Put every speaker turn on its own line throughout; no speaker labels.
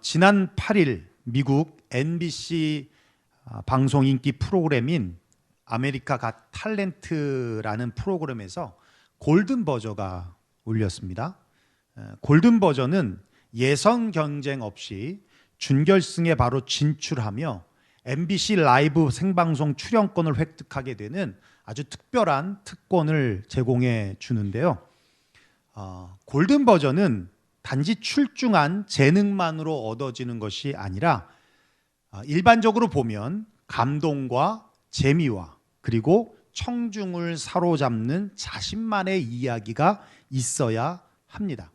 지난 8일 미국 NBC 방송 인기 프로그램인 아메리카 갓 탤런트라는 프로그램에서 골든 버저가 울렸습니다. 골든 버저는 예선 경쟁 없이 준결승에 바로 진출하며 MBC 라이브 생방송 출연권을 획득하게 되는 아주 특별한 특권을 제공해 주는데요. 골든 버저는 단지 출중한 재능만으로 얻어지는 것이 아니라 일반적으로 보면 감동과 재미와 그리고 청중을 사로잡는 자신만의 이야기가 있어야 합니다.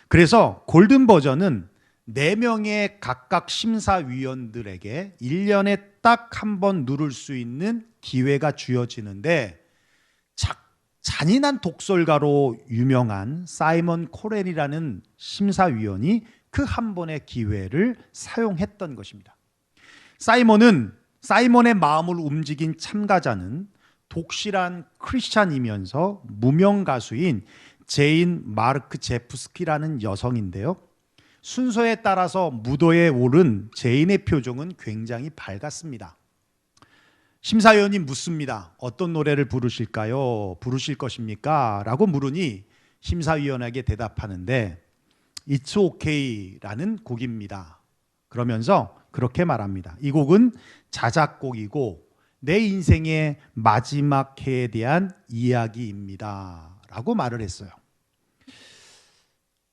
그래서 골든 버저는 4명의 각각 심사위원들에게 1년에 딱 한 번 누를 수 있는 기회가 주어지는데 잔인한 독설가로 유명한 사이먼 코렐이라는 심사위원이 그 한 번의 기회를 사용했던 것입니다. 사이먼의 마음을 움직인 참가자는 독실한 크리스찬이면서 무명 가수인 제인 마르크 제프스키라는 여성인데요. 순서에 따라서 무도에 오른 제인의 표정은 굉장히 밝았습니다. 심사위원이 묻습니다. 어떤 노래를 부르실까요? 부르실 것입니까? 라고 물으니 심사위원에게 대답하는데 It's OK라는 곡입니다. 그러면서 그렇게 말합니다. 이 곡은 자작곡이고 내 인생의 마지막 해에 대한 이야기입니다. 라고 말을 했어요.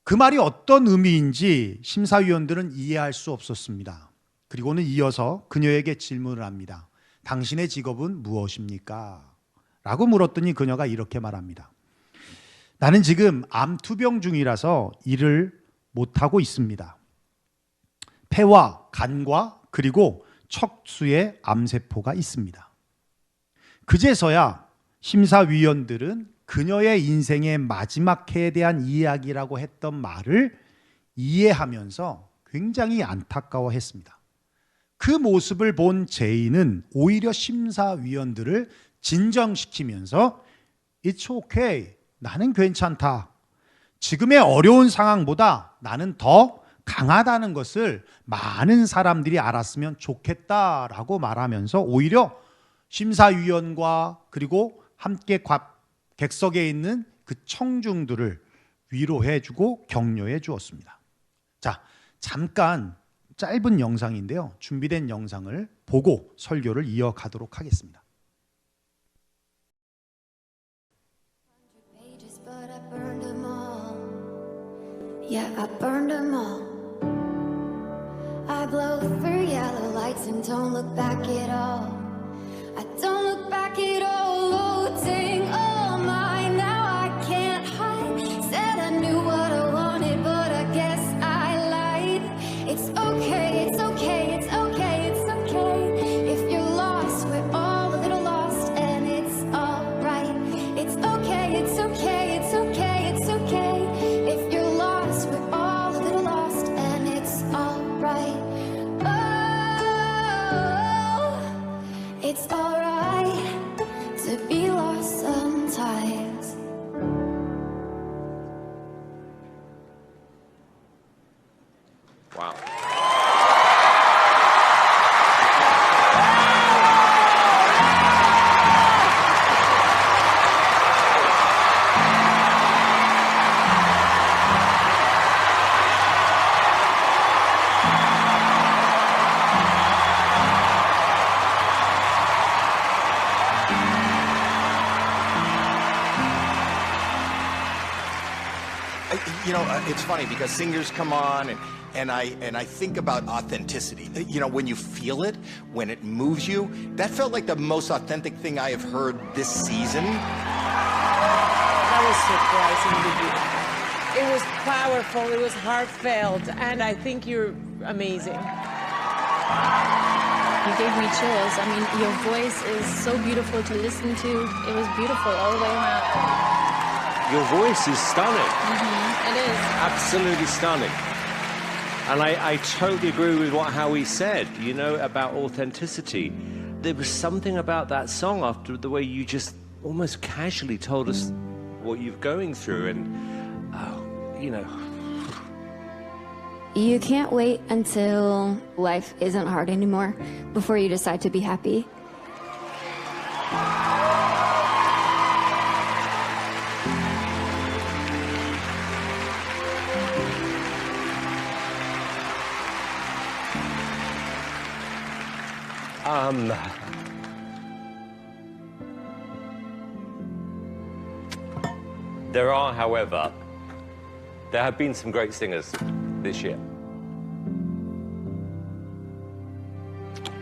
그 말이 어떤 의미인지 심사위원들은 이해할 수 없었습니다. 그리고는 이어서 그녀에게 질문을 합니다. 당신의 직업은 무엇입니까? 라고 물었더니 그녀가 이렇게 말합니다. 나는 지금 암 투병 중이라서 일을 못하고 있습니다. 폐와 간과 그리고 척수에 암세포가 있습니다. 그제서야 심사위원들은 그녀의 인생의 마지막 해에 대한 이야기라고 했던 말을 이해하면서 굉장히 안타까워했습니다. 그 모습을 본 제인은 오히려 심사위원들을 진정시키면서 It's okay. 나는 괜찮다. 지금의 어려운 상황보다 나는 더 강하다는 것을 많은 사람들이 알았으면 좋겠다라고 말하면서 오히려 심사위원과 그리고 함께 객석에 있는 그 청중들을 위로해주고 격려해 주었습니다. 자, 잠깐 짧은 영상인데요. 준비된 영상을 보고 설교를 이어가도록 하겠습니다.
Yeah, I burned them all. I blow through yellow lights and don't look back at all. I don't look back at all. Looting all mine. Now I can't hide. Said I knew what I wanted, but I guess I lied. It's okay, it's okay, it's okay, it's okay. If you're lost, we're all a little lost, and it's alright. It's okay, it's okay, it's okay, it's okay. If you're lost, we're all a little lost, and it's alright. Oh, it's alright to be lost sometimes.
Wow. You know, it's funny because singers come on and I think about authenticity. You know, when you feel it, when it moves you, that felt like the most authentic thing I have heard this season.
That was surprisingly beautiful. It was powerful, it was heartfelt, and I think you're amazing.
You gave me chills. I mean, your voice is so beautiful to listen to. It was beautiful all the way around.
Your voice is stunning.
It is.
Absolutely stunning. And I totally agree with what Howie said, you know, about authenticity. There was something about that song after the way you just almost casually told us what you're going through. And, oh, you know,
You can't wait until life isn't hard anymore before you decide to be happy.
There are, however, there have been some great singers this year.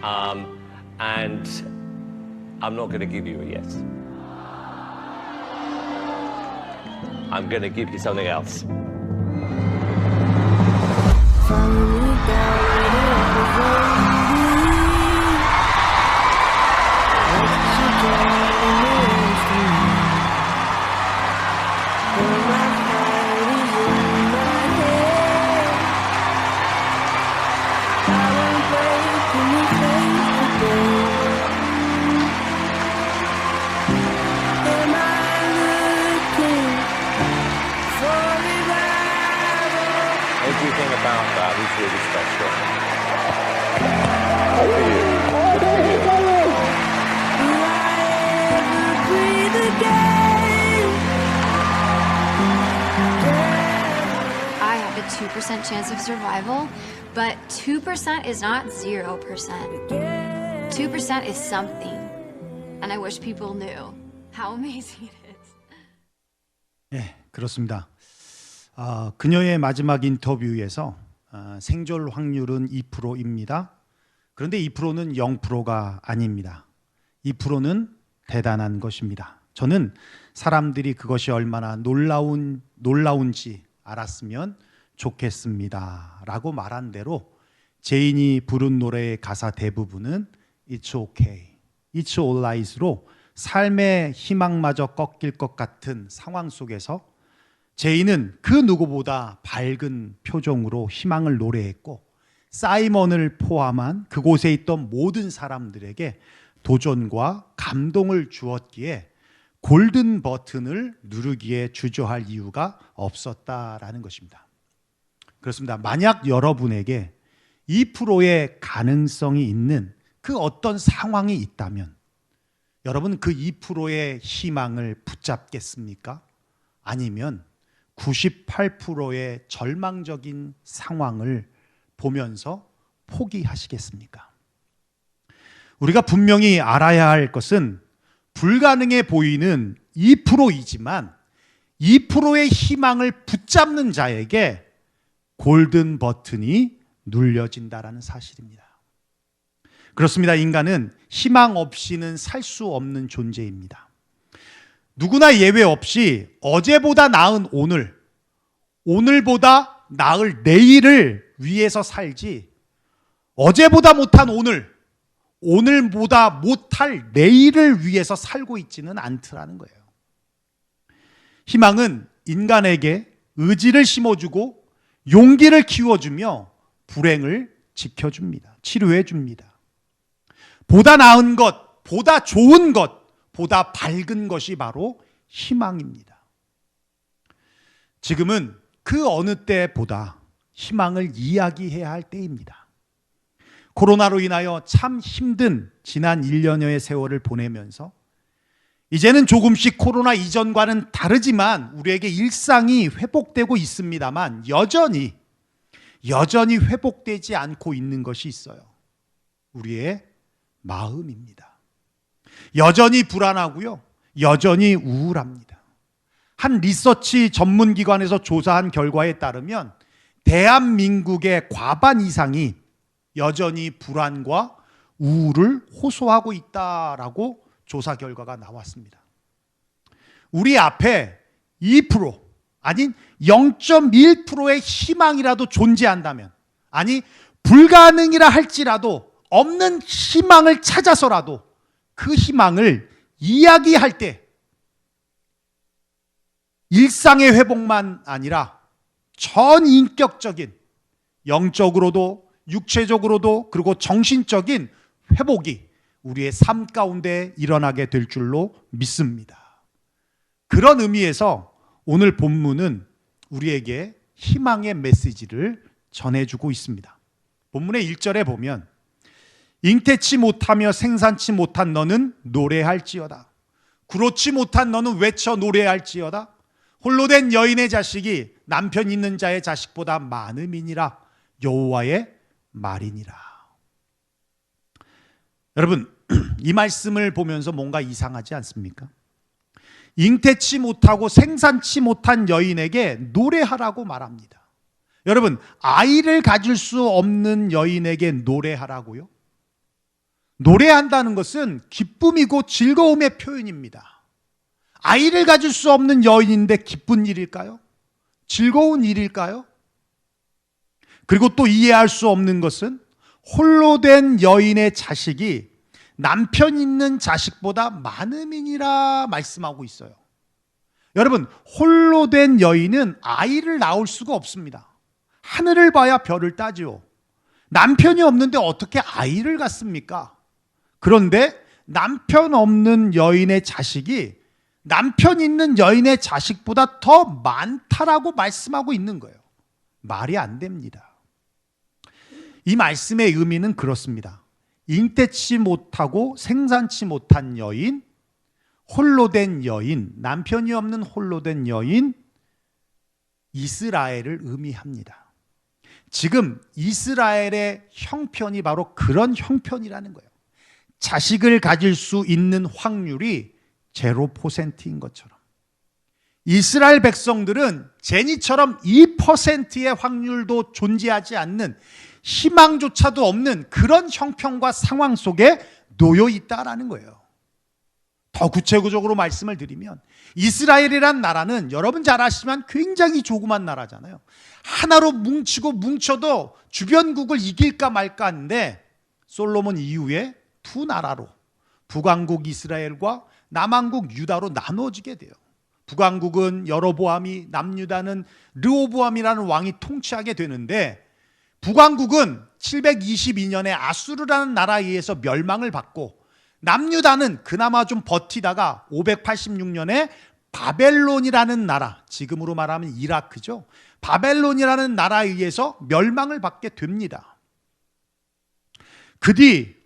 And I'm not going to give you a yes. I'm going to give you something else. Everything about that is really special. Good for you. Good for you.
I have a 2% chance of survival, but 2% is not 0%. 2% is something. And I wish people knew how amazing it is.
예, 그렇습니다. 그녀의 마지막 인터뷰에서 생존 확률은 2%입니다. 그런데 2%는 0%가 아닙니다. 2%는 대단한 것입니다. 저는 사람들이 그것이 얼마나 놀라운지 알았으면 좋겠습니다. 라고 말한 대로 제인이 부른 노래의 가사 대부분은 It's okay, It's alright로 삶의 희망마저 꺾일 것 같은 상황 속에서 제인은 그 누구보다 밝은 표정으로 희망을 노래했고 사이먼을 포함한 그곳에 있던 모든 사람들에게 도전과 감동을 주었기에 골든 버튼을 누르기에 주저할 이유가 없었다라는 것입니다. 그렇습니다. 만약 여러분에게 2%의 가능성이 있는 그 어떤 상황이 있다면 여러분 그 2%의 희망을 붙잡겠습니까? 아니면 98%의 절망적인 상황을 보면서 포기하시겠습니까? 우리가 분명히 알아야 할 것은 불가능해 보이는 2%이지만 2%의 희망을 붙잡는 자에게 골든 버튼이 눌려진다라는 사실입니다. 그렇습니다. 인간은 희망 없이는 살 수 없는 존재입니다. 누구나 예외 없이 어제보다 나은 오늘, 오늘보다 나을 내일을 위해서 살지 어제보다 못한 오늘, 오늘보다 못할 내일을 위해서 살고 있지는 않더라는 거예요. 희망은 인간에게 의지를 심어주고 용기를 키워주며 불행을 지켜줍니다. 치료해줍니다. 보다 나은 것, 보다 좋은 것, 보다 밝은 것이 바로 희망입니다. 지금은 그 어느 때보다 희망을 이야기해야 할 때입니다. 코로나로 인하여 참 힘든 지난 1년여의 세월을 보내면서 이제는 조금씩 코로나 이전과는 다르지만 우리에게 일상이 회복되고 있습니다만 여전히 회복되지 않고 있는 것이 있어요. 우리의 마음입니다. 여전히 불안하고요. 여전히 우울합니다. 한 리서치 전문기관에서 조사한 결과에 따르면 대한민국의 과반 이상이 여전히 불안과 우울을 호소하고 있다라고 조사 결과가 나왔습니다. 우리 앞에 2% 아닌 0.1%의 희망이라도 존재한다면, 아니 불가능이라 할지라도 없는 희망을 찾아서라도 그 희망을 이야기할 때 일상의 회복만 아니라 전인격적인 영적으로도 육체적으로도 그리고 정신적인 회복이 우리의 삶 가운데 일어나게 될 줄로 믿습니다. 그런 의미에서 오늘 본문은 우리에게 희망의 메시지를 전해주고 있습니다. 본문의 1절에 보면 잉태치 못하며 생산치 못한 너는 노래할지어다. 그렇지 못한 너는 외쳐 노래할지어다. 홀로 된 여인의 자식이 남편 있는 자의 자식보다 많음이니라. 여호와의 말이니라. 여러분, 이 말씀을 보면서 뭔가 이상하지 않습니까? 잉태치 못하고 생산치 못한 여인에게 노래하라고 말합니다. 여러분, 아이를 가질 수 없는 여인에게 노래하라고요? 노래한다는 것은 기쁨이고 즐거움의 표현입니다. 아이를 가질 수 없는 여인인데 기쁜 일일까요? 즐거운 일일까요? 그리고 또 이해할 수 없는 것은 홀로 된 여인의 자식이 남편 있는 자식보다 많음이니라 말씀하고 있어요. 여러분, 홀로 된 여인은 아이를 낳을 수가 없습니다. 하늘을 봐야 별을 따지요. 남편이 없는데 어떻게 아이를 갖습니까? 그런데 남편 없는 여인의 자식이 남편 있는 여인의 자식보다 더 많다라고 말씀하고 있는 거예요. 말이 안 됩니다. 이 말씀의 의미는 그렇습니다. 잉태치 못하고 생산치 못한 여인, 홀로 된 여인, 남편이 없는 홀로 된 여인, 이스라엘을 의미합니다. 지금 이스라엘의 형편이 바로 그런 형편이라는 거예요. 자식을 가질 수 있는 확률이 0%인 것처럼 이스라엘 백성들은 제니처럼 2%의 확률도 존재하지 않는 희망조차도 없는 그런 형편과 상황 속에 놓여 있다라는 거예요. 더 구체적으로 말씀을 드리면 이스라엘이란 나라는 여러분 잘 아시지만 굉장히 조그만 나라잖아요. 하나로 뭉치고 뭉쳐도 주변국을 이길까 말까 하는데 솔로몬 이후에 두 나라로 북왕국 이스라엘과 남왕국 유다로 나누어지게 돼요. 북왕국은 여로보암이, 남유다는 르호보암이라는 왕이 통치하게 되는데 북왕국은 722년에 아수르라는 나라에 의해서 멸망을 받고 남유다는 그나마 좀 버티다가 586년에 바벨론이라는 나라, 지금으로 말하면 이라크죠. 바벨론이라는 나라에 의해서 멸망을 받게 됩니다. 그 뒤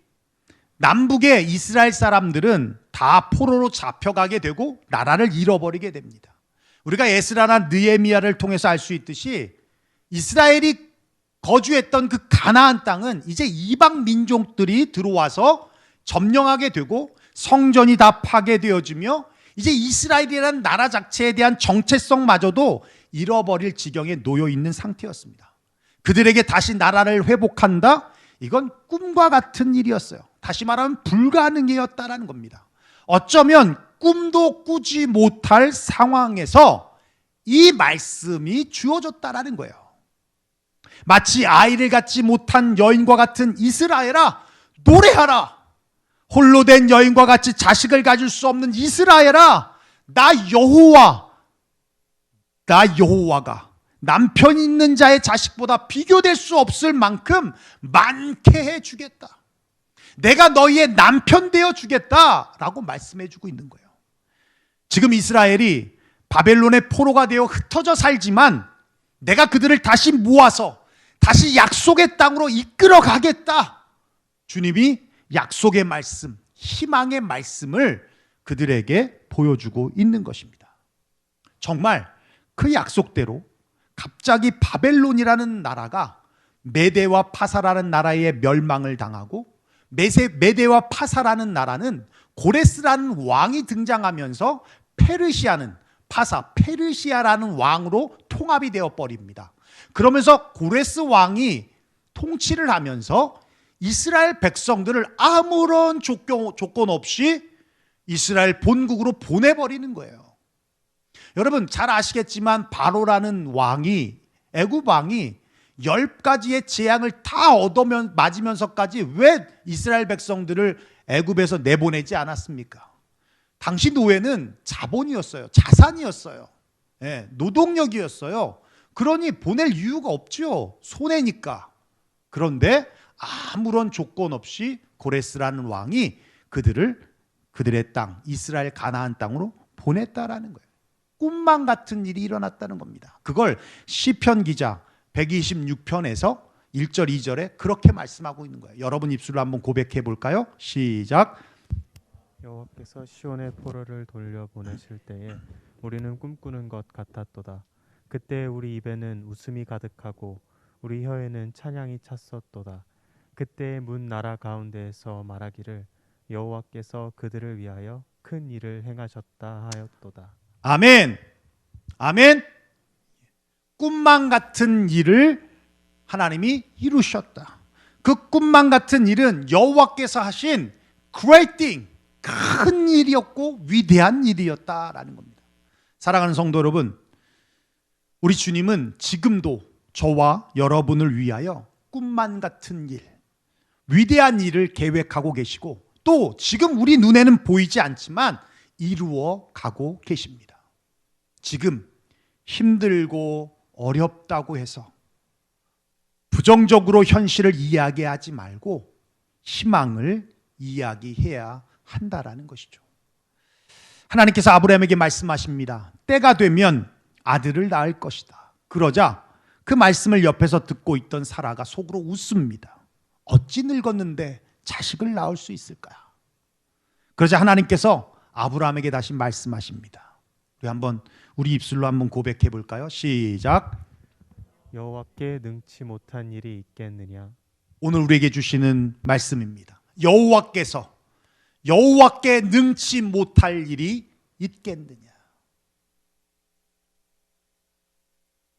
남북의 이스라엘 사람들은 다 포로로 잡혀가게 되고 나라를 잃어버리게 됩니다. 우리가 에스라나 느헤미야를 통해서 알 수 있듯이 이스라엘이 거주했던 그 가나안 땅은 이제 이방 민족들이 들어와서 점령하게 되고 성전이 다 파괴되어지며 이제 이스라엘이라는 나라 자체에 대한 정체성마저도 잃어버릴 지경에 놓여 있는 상태였습니다. 그들에게 다시 나라를 회복한다? 이건 꿈과 같은 일이었어요. 다시 말하면 불가능이었다라는 겁니다. 어쩌면 꿈도 꾸지 못할 상황에서 이 말씀이 주어졌다라는 거예요. 마치 아이를 갖지 못한 여인과 같은 이스라엘아, 노래하라. 홀로 된 여인과 같이 자식을 가질 수 없는 이스라엘아, 나 여호와가 남편 있는 자의 자식보다 비교될 수 없을 만큼 많게 해주겠다. 내가 너희의 남편 되어 주겠다라고 말씀해주고 있는 거예요. 지금 이스라엘이 바벨론의 포로가 되어 흩어져 살지만 내가 그들을 다시 모아서 다시 약속의 땅으로 이끌어 가겠다. 주님이 약속의 말씀, 희망의 말씀을 그들에게 보여주고 있는 것입니다. 정말 그 약속대로 갑자기 바벨론이라는 나라가 메대와 파사라는 나라의 멸망을 당하고 메대와 파사라는 나라는 고레스라는 왕이 등장하면서 페르시아라는 왕으로 통합이 되어 버립니다. 그러면서 고레스 왕이 통치를 하면서 이스라엘 백성들을 아무런 조건 없이 이스라엘 본국으로 보내버리는 거예요. 여러분 잘 아시겠지만 바로라는 왕이, 애굽 왕이 10가지의 재앙을 다 맞으면서까지 왜 이스라엘 백성들을 애굽에서 내보내지 않았습니까? 당시 노예는 자본이었어요. 자산이었어요. 노동력이었어요. 그러니 보낼 이유가 없죠. 손해니까. 그런데 아무런 조건 없이 고레스라는 왕이 그들의 땅, 이스라엘 가나안 땅으로 보냈다라는 거예요. 꿈만 같은 일이 일어났다는 겁니다. 그걸 시편 기자 126편에서 1절, 2절에 그렇게 말씀하고 있는 거예요. 여러분 입술로 한번 고백해 볼까요? 시작.
여호와께서 시온의 포로를 돌려 보내실 때에 우리는 꿈꾸는 것 같았도다. 그때 우리 입에는 웃음이 가득하고 우리 혀에는 찬양이 찼었도다. 그때 문 나라 가운데에서 말하기를 여호와께서 그들을 위하여 큰 일을 행하셨다 하였도다.
아멘. 아멘. 꿈만 같은 일을 하나님이 이루셨다. 그 꿈만 같은 일은 여호와께서 하신 great thing, 큰 일이었고 위대한 일이었다라는 겁니다. 사랑하는 성도 여러분, 우리 주님은 지금도 저와 여러분을 위하여 꿈만 같은 일, 위대한 일을 계획하고 계시고 또 지금 우리 눈에는 보이지 않지만 이루어 가고 계십니다. 지금 힘들고 어렵다고 해서 부정적으로 현실을 이야기하지 말고 희망을 이야기해야 한다라는 것이죠. 하나님께서 아브라함에게 말씀하십니다. 때가 되면 아들을 낳을 것이다. 그러자 그 말씀을 옆에서 듣고 있던 사라가 속으로 웃습니다. 어찌 늙었는데 자식을 낳을 수 있을까? 그러자 하나님께서 아브라함에게 다시 말씀하십니다. 우리 입술로 한번 고백해 볼까요? 시작.
여호와께 능치 못한 일이 있겠느냐?
오늘 우리에게 주시는 말씀입니다. 여호와께 능치 못할 일이 있겠느냐?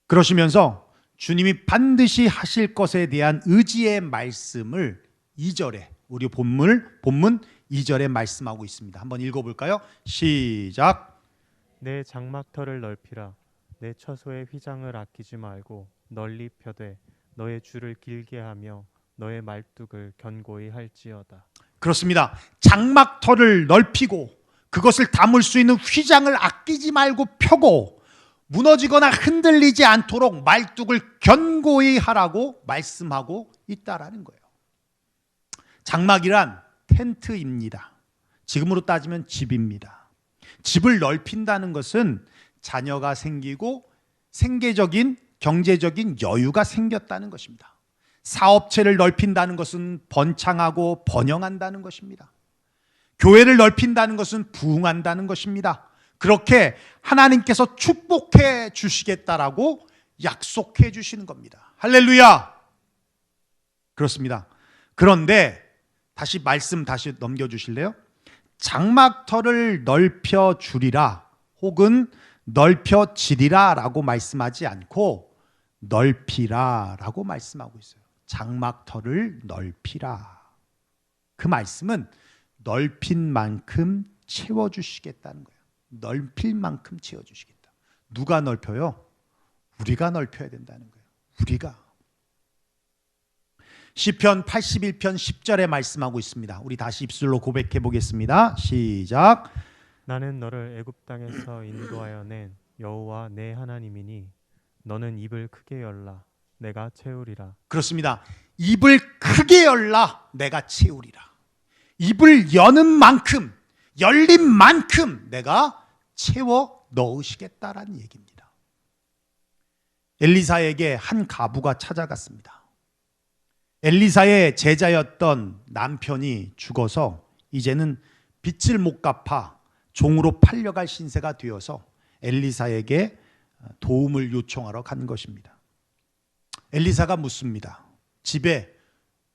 그러시면서 주님이 반드시 하실 것에 대한 의지의 말씀을 2절에 우리 본문 2절에 말씀하고 있습니다. 한번 읽어볼까요? 시작.
내 장막터를 넓히라. 내 처소의 휘장을 아끼지 말고 널리 펴되 너의 줄을 길게 하며 너의 말뚝을 견고히 할지어다.
그렇습니다. 장막터를 넓히고 그것을 담을 수 있는 휘장을 아끼지 말고 펴고 무너지거나 흔들리지 않도록 말뚝을 견고히 하라고 말씀하고 있다라는 거예요. 장막이란 텐트입니다. 지금으로 따지면 집입니다. 집을 넓힌다는 것은 자녀가 생기고 생계적인 경제적인 여유가 생겼다는 것입니다. 사업체를 넓힌다는 것은 번창하고 번영한다는 것입니다. 교회를 넓힌다는 것은 부흥한다는 것입니다. 그렇게 하나님께서 축복해 주시겠다라고 약속해 주시는 겁니다. 할렐루야. 그렇습니다. 그런데 말씀 다시 넘겨 주실래요? 장막터를 넓혀 주리라 혹은 넓혀 지리라 라고 말씀하지 않고 넓히라 라고 말씀하고 있어요. 장막터를 넓히라. 그 말씀은 넓힌 만큼 채워주시겠다는 거예요. 넓힐 만큼 채워주시겠다. 누가 넓혀요? 우리가 넓혀야 된다는 거예요. 우리가. 시편 81편 10절에 말씀하고 있습니다. 우리 다시 입술로 고백해 보겠습니다. 시작.
나는 너를 애굽 땅에서 인도하여 낸 여호와 내 하나님이니 너는 입을 크게 열라 내가 채우리라.
그렇습니다. 입을 크게 열라 내가 채우리라. 입을 여는 만큼 열린 만큼 내가 채워 넣으시겠다라는 얘기입니다. 엘리사에게 한 과부가 찾아갔습니다. 엘리사의 제자였던 남편이 죽어서 이제는 빚을 못 갚아 종으로 팔려갈 신세가 되어서 엘리사에게 도움을 요청하러 간 것입니다. 엘리사가 묻습니다. 집에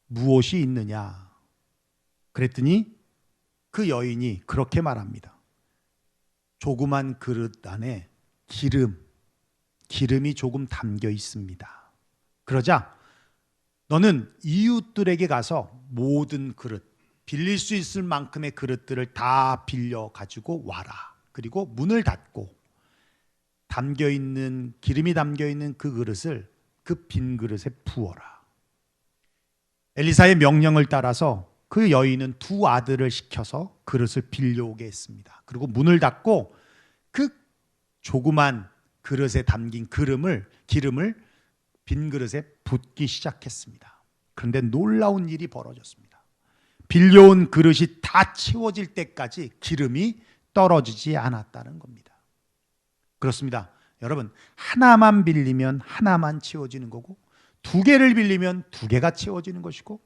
무엇이 있느냐? 그랬더니 그 여인이 그렇게 말합니다. 조그만 그릇 안에 기름이 조금 담겨 있습니다. 그러자 너는 이웃들에게 가서 모든 그릇, 빌릴 수 있을 만큼의 그릇들을 다 빌려 가지고 와라. 그리고 문을 닫고 기름이 담겨 있는 그 그릇을 그 빈 그릇에 부어라. 엘리사의 명령을 따라서 그 여인은 두 아들을 시켜서 그릇을 빌려오게 했습니다. 그리고 문을 닫고 그 조그만 그릇에 담긴 기름을 빈 그릇에 붓기 시작했습니다. 그런데 놀라운 일이 벌어졌습니다. 빌려온 그릇이 다 채워질 때까지 기름이 떨어지지 않았다는 겁니다. 그렇습니다. 여러분, 하나만 빌리면 하나만 채워지는 거고, 2개를 빌리면 2개가 채워지는 것이고,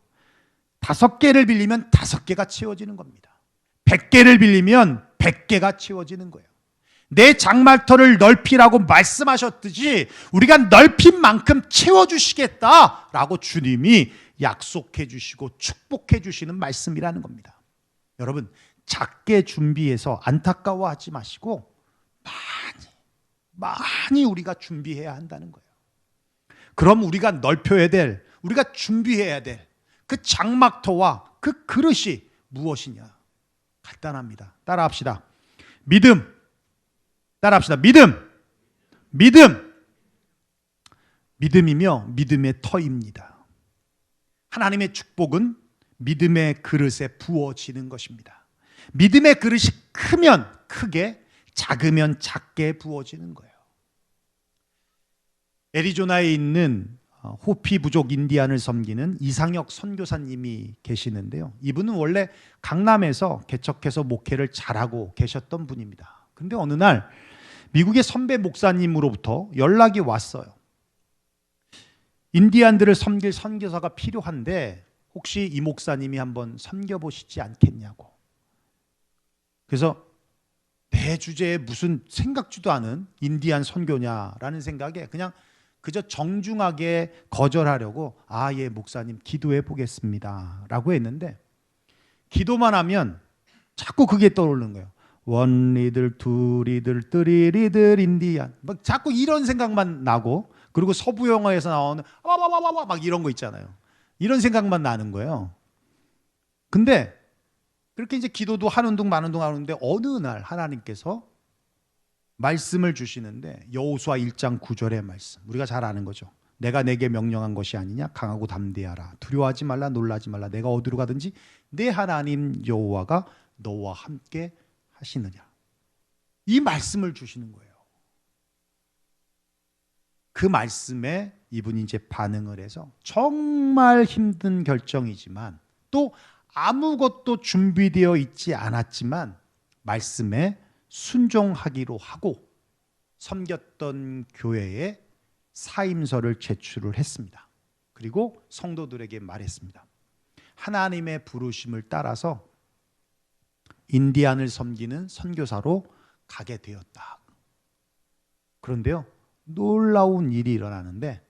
5개를 빌리면 5개가 채워지는 겁니다. 100개를 빌리면 100개가 채워지는 거예요. 내 장막터를 넓히라고 말씀하셨듯이 우리가 넓힌 만큼 채워주시겠다라고 주님이 약속해 주시고 축복해 주시는 말씀이라는 겁니다. 여러분, 작게 준비해서 안타까워하지 마시고 많이 우리가 준비해야 한다는 거예요. 그럼 우리가 넓혀야 될, 우리가 준비해야 될 그 장막터와 그 그릇이 무엇이냐? 간단합니다. 따라합시다. 믿음. 따라합시다. 믿음이며 믿음의 터입니다. 하나님의 축복은 믿음의 그릇에 부어지는 것입니다. 믿음의 그릇이 크면 크게, 작으면 작게 부어지는 거예요. 애리조나에 있는 호피 부족 인디안을 섬기는 이상혁 선교사님이 계시는데요. 이분은 원래 강남에서 개척해서 목회를 잘하고 계셨던 분입니다. 근데 어느 날 미국의 선배 목사님으로부터 연락이 왔어요. 인디안들을 섬길 선교사가 필요한데 혹시 이 목사님이 한번 섬겨보시지 않겠냐고. 그래서 내 주제에 무슨 생각지도 않은 인디안 선교냐라는 생각에 그냥 그저 정중하게 거절하려고 예 목사님 기도해 보겠습니다 라고 했는데, 기도만 하면 자꾸 그게 떠오르는 거예요. 원리들, 투리들, 뜨리리들, 인디안, 막 자꾸 이런 생각만 나고, 그리고 서부 영화에서 나오는 와와와와 막 이런 거 있잖아요. 이런 생각만 나는 거예요. 근데 그렇게 이제 기도도 하는 둥 마는 둥 하는데 어느 날 하나님께서 말씀을 주시는데, 여호수아 1장 9절의 말씀, 우리가 잘 아는 거죠. 내가 내게 명령한 것이 아니냐? 강하고 담대하라. 두려워하지 말라, 놀라지 말라. 내가 어디로 가든지 내 하나님 여호와가 너와 함께 하시느냐. 이 말씀을 주시는 거예요. 그 말씀에 이분이 이제 반응을 해서 정말 힘든 결정이지만, 또 아무것도 준비되어 있지 않았지만 말씀에 순종하기로 하고 섬겼던 교회에 사임서를 제출을 했습니다. 그리고 성도들에게 말했습니다. 하나님의 부르심을 따라서 인디안을 섬기는 선교사로 가게 되었다. 그런데요, 놀라운 일이 일어나는데,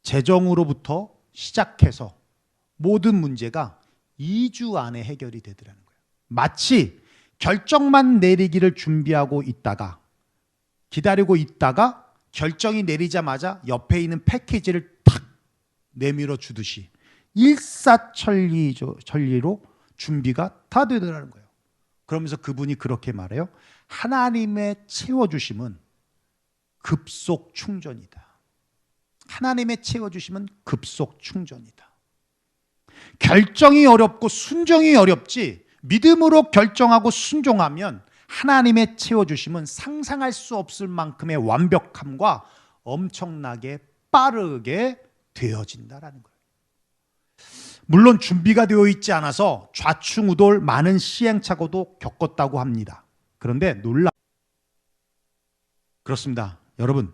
재정으로부터 시작해서 모든 문제가 2주 안에 해결이 되더라는 거예요. 마치 결정만 내리기를 준비하고 있다가, 기다리고 있다가 결정이 내리자마자 옆에 있는 패키지를 탁 내밀어 주듯이 일사천리로 준비가 다 되더라는 거예요. 그러면서 그분이 그렇게 말해요. 하나님의 채워주심은 급속 충전이다. 하나님의 채워주심은 급속 충전이다. 결정이 어렵고 순종이 어렵지, 믿음으로 결정하고 순종하면 하나님의 채워주심은 상상할 수 없을 만큼의 완벽함과 엄청나게 빠르게 되어진다라는 거예요. 물론 준비가 되어 있지 않아서 좌충우돌 많은 시행착오도 겪었다고 합니다. 그런데 그렇습니다. 여러분,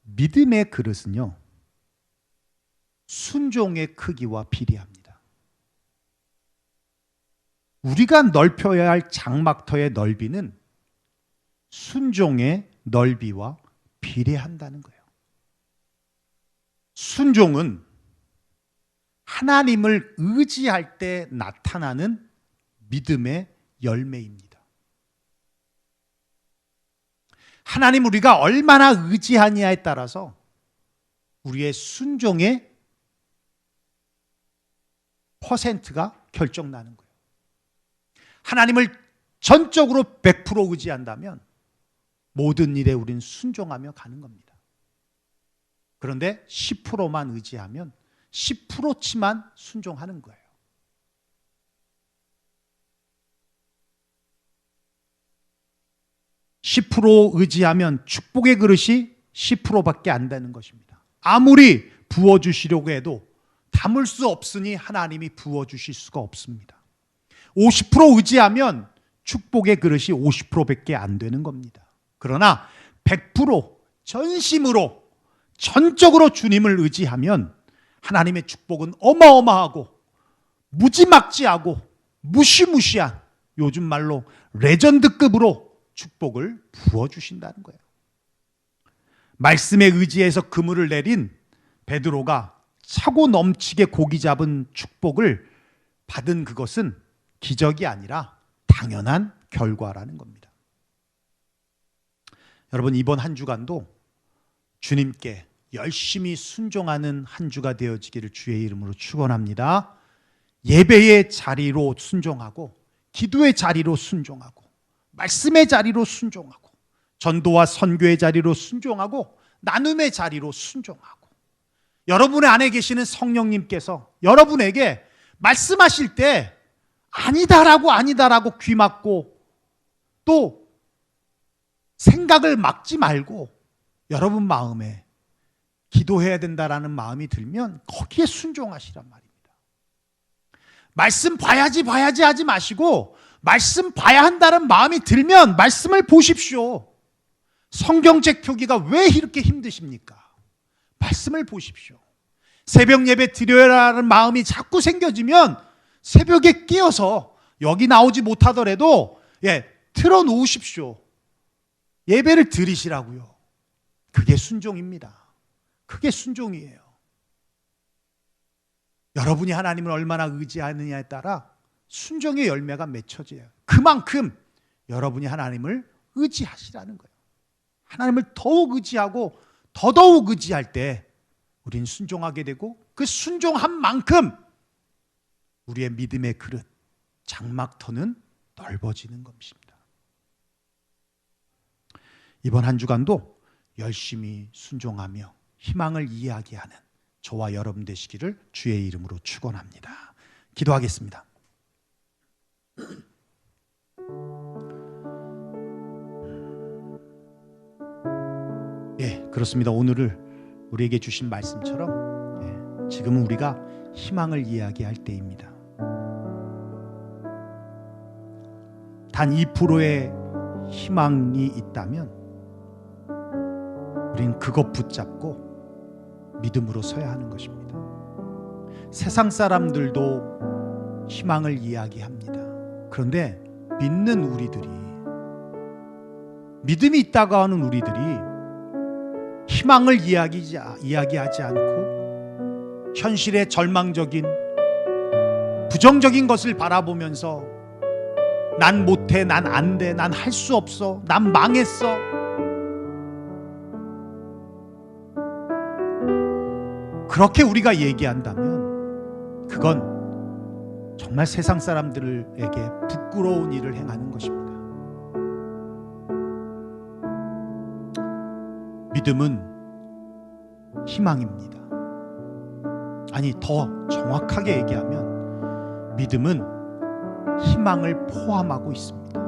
믿음의 그릇은요, 순종의 크기와 비례합니다. 우리가 넓혀야 할 장막터의 넓이는 순종의 넓이와 비례한다는 거예요. 순종은 하나님을 의지할 때 나타나는 믿음의 열매입니다. 하나님 우리가 얼마나 의지하느냐에 따라서 우리의 순종의 퍼센트가 결정나는 거예요. 하나님을 전적으로 100% 의지한다면 모든 일에 우리는 순종하며 가는 겁니다. 그런데 10%만 의지하면 10%치만 순종하는 거예요. (10% 의지하면) 축복의 그릇이 10%밖에 안 되는 것입니다. 아무리 부어주시려고 해도 담을 수 없으니 하나님이 부어주실 수가 없습니다. 50% 의지하면 축복의 그릇이 50%밖에 안 되는 겁니다. 그러나 100% 전심으로 전적으로 주님을 의지하면 하나님의 축복은 어마어마하고 무지막지하고 무시무시한, 요즘 말로 레전드급으로 축복을 부어주신다는 거예요. 말씀에 의지해서 그물을 내린 베드로가 차고 넘치게 고기 잡은 축복을 받은 그것은 기적이 아니라 당연한 결과라는 겁니다. 여러분, 이번 한 주간도 주님께 열심히 순종하는 한 주가 되어지기를 주의 이름으로 축원합니다. 예배의 자리로 순종하고, 기도의 자리로 순종하고, 말씀의 자리로 순종하고, 전도와 선교의 자리로 순종하고, 나눔의 자리로 순종하고, 여러분의 안에 계시는 성령님께서 여러분에게 말씀하실 때 아니다라고 귀 막고 또 생각을 막지 말고 여러분 마음에 기도해야 된다라는 마음이 들면 거기에 순종하시란 말입니다. 말씀 봐야지 하지 마시고 말씀 봐야 한다는 마음이 들면 말씀을 보십시오. 성경책 표기가 왜 이렇게 힘드십니까? 말씀을 보십시오. 새벽 예배 드려야라는 마음이 자꾸 생겨지면 새벽에 끼어서 여기 나오지 못하더라도 틀어놓으십시오. 예배를 드리시라고요. 그게 순종입니다. 그게 순종이에요. 여러분이 하나님을 얼마나 의지하느냐에 따라 순종의 열매가 맺혀져요. 그만큼 여러분이 하나님을 의지하시라는 거예요. 하나님을 더욱 의지하고 더더욱 의지할 때 우린 순종하게 되고, 그 순종한 만큼 우리의 믿음의 그릇, 장막터는 넓어지는 것입니다. 이번 한 주간도 열심히 순종하며 희망을 이야기하는 저와 여러분 되시기를 주의 이름으로 축원합니다. 기도하겠습니다. 그렇습니다. 오늘을 우리에게 주신 말씀처럼 지금은 우리가 희망을 이야기할 때입니다. 단 2%의 희망이 있다면 우리는 그것 붙잡고 믿음으로 서야 하는 것입니다. 세상 사람들도 희망을 이야기합니다. 그런데 믿는 우리들이, 믿음이 있다고 하는 우리들이 희망을 이야기하지 않고 현실의 절망적인 부정적인 것을 바라보면서 난 못해, 난 안 돼, 난 할 수 없어, 난 망했어, 그렇게 우리가 얘기한다면 그건 정말 세상 사람들에게 부끄러운 일을 행하는 것입니다. 믿음은 희망입니다. 아니, 더 정확하게 얘기하면 믿음은 희망을 포함하고 있습니다.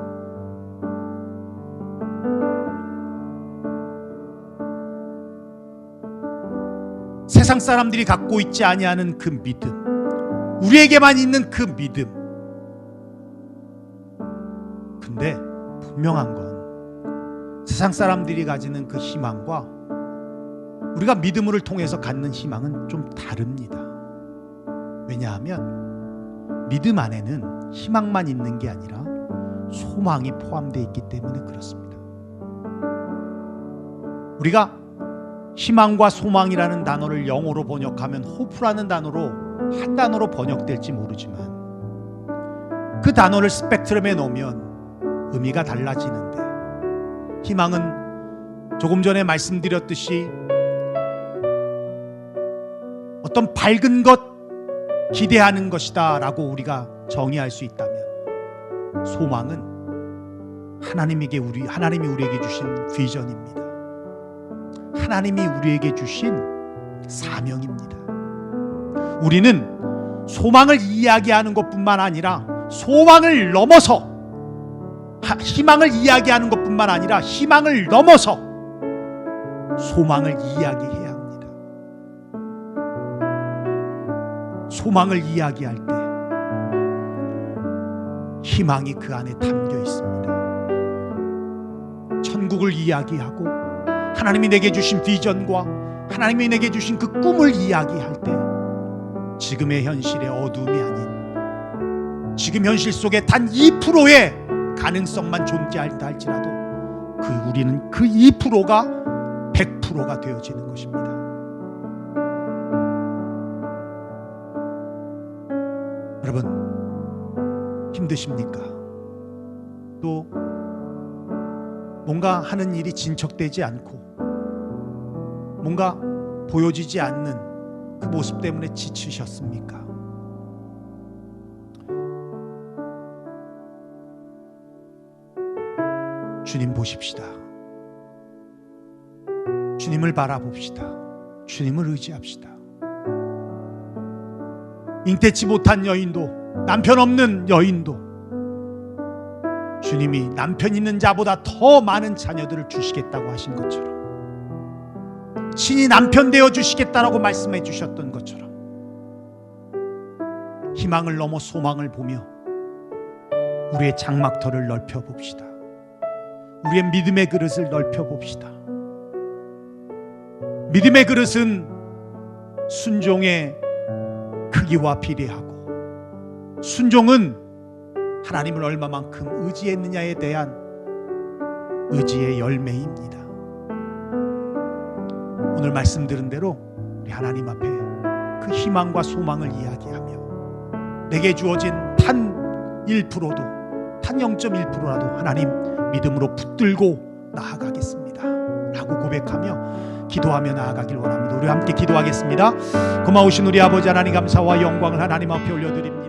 세상 사람들이 갖고 있지 아니하는 그 믿음, 우리에게만 있는 그 믿음. 근데 분명한 건 세상 사람들이 가지는 그 희망과 우리가 믿음을 통해서 갖는 희망은 좀 다릅니다. 왜냐하면 믿음 안에는 희망만 있는 게 아니라 소망이 포함되어 있기 때문에 그렇습니다. 우리가 희망과 소망이라는 단어를 영어로 번역하면 호프라는 단어로, 한 단어로 번역될지 모르지만 그 단어를 스펙트럼에 넣으면 의미가 달라지는데, 희망은 조금 전에 말씀드렸듯이 어떤 밝은 것, 기대하는 것이다 라고 우리가 정의할 수 있다면, 소망은 하나님이 우리에게 주신 비전입니다. 하나님이 우리에게 주신 사명입니다. 우리는 소망을 이야기하는 것뿐만 아니라 소망을 넘어서, 희망을 이야기하는 것뿐만 아니라 희망을 넘어서 소망을 이야기해야 합니다. 소망을 이야기할 때 희망이 그 안에 담겨 있습니다. 천국을 이야기하고 하나님이 내게 주신 비전과 하나님이 내게 주신 그 꿈을 이야기할 때 지금의 현실의 어둠이 아닌 지금 현실 속에 단 2%의 가능성만 존재할다 할지라도 우리는 그 2%가 100%가 되어지는 것입니다. 여러분, 힘드십니까? 또 뭔가 하는 일이 진척되지 않고 뭔가 보여지지 않는 그 모습 때문에 지치셨습니까? 주님 보십시다. 주님을 바라봅시다. 주님을 의지합시다. 잉태치 못한 여인도, 남편 없는 여인도 주님이 남편 있는 자보다 더 많은 자녀들을 주시겠다고 하신 것처럼, 신이 남편 되어 주시겠다라고 말씀해 주셨던 것처럼 희망을 넘어 소망을 보며 우리의 장막터를 넓혀 봅시다. 우리의 믿음의 그릇을 넓혀 봅시다. 믿음의 그릇은 순종의 크기와 비례하고, 순종은 하나님을 얼마만큼 의지했느냐에 대한 의지의 열매입니다. 오늘 말씀 들은 대로 우리 하나님 앞에 그 희망과 소망을 이야기하며 내게 주어진 탄 1%도, 탄 0.1%라도 하나님 믿음으로 붙들고 나아가겠습니다 라고 고백하며 기도하며 나아가길 원합니다. 우리 함께 기도하겠습니다. 고마우신 우리 아버지 하나님, 감사와 영광을 하나님 앞에 올려드립니다.